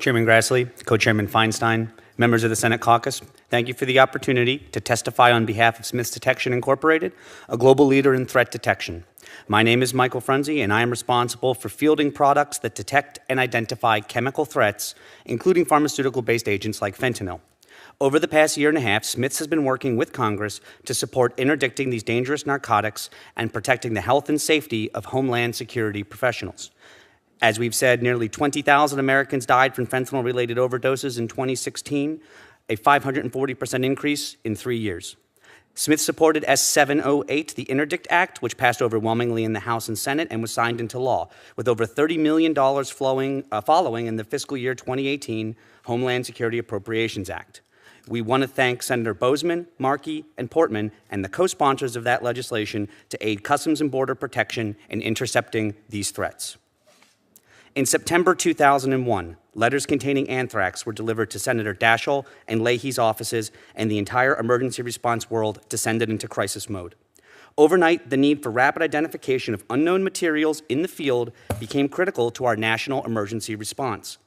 Chairman Grassley, Co-Chairman Feinstein, members of the Senate Caucus, thank you for the opportunity to testify on behalf of Smiths Detection Incorporated, a global leader in threat detection. My name is Michael Frunzi, and I am responsible for fielding products that detect and identify chemical threats, including pharmaceutical-based agents like fentanyl. Over the past year and a half, Smiths has been working with Congress to support interdicting these dangerous narcotics and protecting the health and safety of Homeland Security professionals. As we've said, nearly 20,000 Americans died from fentanyl-related overdoses in 2016, a 540% increase in 3 years. Smith supported S-708, the Interdict Act, which passed overwhelmingly in the House and Senate and was signed into law, with over $30 million following in the fiscal year 2018 Homeland Security Appropriations Act. We want to thank Senator Bozeman, Markey, and Portman and the co-sponsors of that legislation to aid Customs and Border Protection in intercepting these threats. In September 2001, letters containing anthrax were delivered to Senator Daschle and Leahy's offices, and the entire emergency response world descended into crisis mode. Overnight, the need for rapid identification of unknown materials in the field became critical to our national emergency response.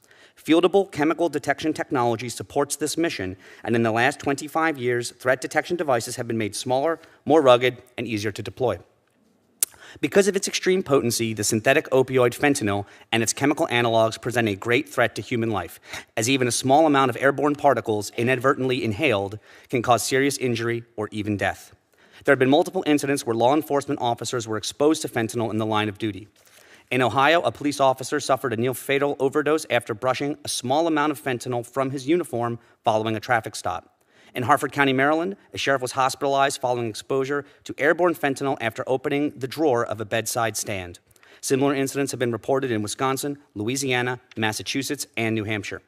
Fieldable chemical detection technology supports this mission, and in the last 25 years, threat detection devices have been made smaller, more rugged, and easier to deploy. Because of its extreme potency, the synthetic opioid fentanyl and its chemical analogs present a great threat to human life, as even a small amount of airborne particles inadvertently inhaled can cause serious injury or even death. There have been multiple incidents where law enforcement officers were exposed to fentanyl in the line of duty. In Ohio, a police officer suffered a near-fatal overdose after brushing a small amount of fentanyl from his uniform following a traffic stop. In Harford County, Maryland, a sheriff was hospitalized following exposure to airborne fentanyl after opening the drawer of a bedside stand. Similar incidents have been reported in Wisconsin, Louisiana, Massachusetts, and New Hampshire.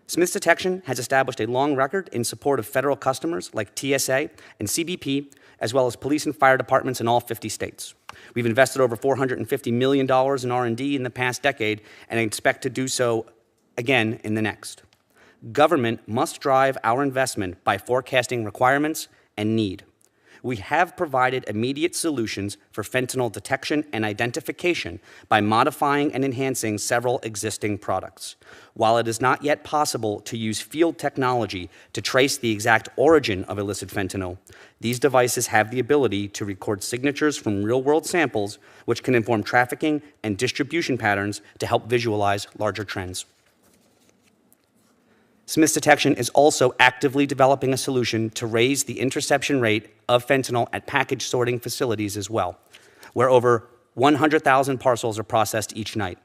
Smiths Detection has established a long record in support of federal customers like TSA and CBP, as well as police and fire departments in all 50 states. We've invested over $450 million in R&D in the past decade and expect to do so again in the next. Government must drive our investment by forecasting requirements and need. We have provided immediate solutions for fentanyl detection and identification by modifying and enhancing several existing products. While it is not yet possible to use field technology to trace the exact origin of illicit fentanyl, these devices have the ability to record signatures from real-world samples, which can inform trafficking and distribution patterns to help visualize larger trends. Smiths Detection is also actively developing a solution to raise the interception rate of fentanyl at package sorting facilities as well, where over 100,000 parcels are processed each night.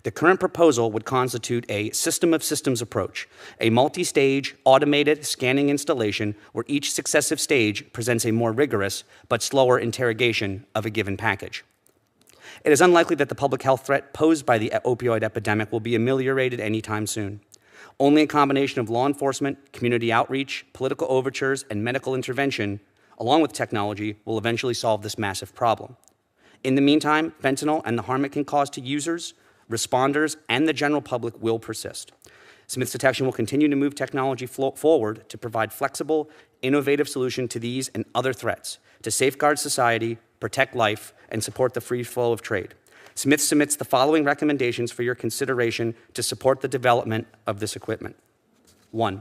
The current proposal would constitute a system of systems approach, a multi-stage automated scanning installation where each successive stage presents a more rigorous but slower interrogation of a given package. It is unlikely that the public health threat posed by the opioid epidemic will be ameliorated anytime soon. Only a combination of law enforcement, community outreach, political overtures, and medical intervention, along with technology, will eventually solve this massive problem. In the meantime, fentanyl and the harm it can cause to users, responders, and the general public will persist. Smiths Detection will continue to move technology forward to provide flexible, innovative solutions to these and other threats, to safeguard society, protect life, and support the free flow of trade. Smiths submits the following recommendations for your consideration to support the development of this equipment. 1.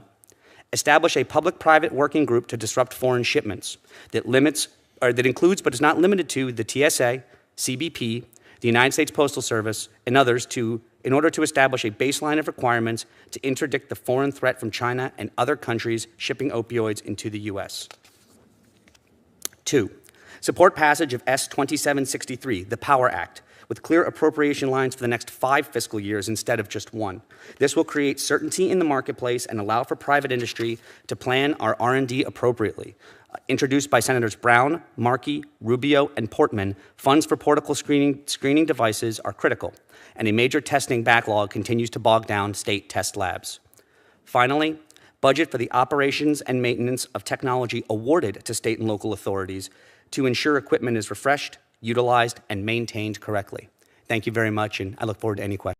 Establish a public-private working group to disrupt foreign shipments that includes but is not limited to the TSA, CBP, the United States Postal Service, and others in order to establish a baseline of requirements to interdict the foreign threat from China and other countries shipping opioids into the U.S. 2. Support passage of S-2763, the POWER Act, with clear appropriation lines for the next 5 fiscal years instead of just 1. This will create certainty in the marketplace and allow for private industry to plan our R&D appropriately. Introduced by Senators Brown, Markey, Rubio, and Portman, funds for portable screening devices are critical, and a major testing backlog continues to bog down state test labs. Finally, budget for the operations and maintenance of technology awarded to state and local authorities to ensure equipment is refreshed, utilized, and maintained correctly. Thank you very much, and I look forward to any questions.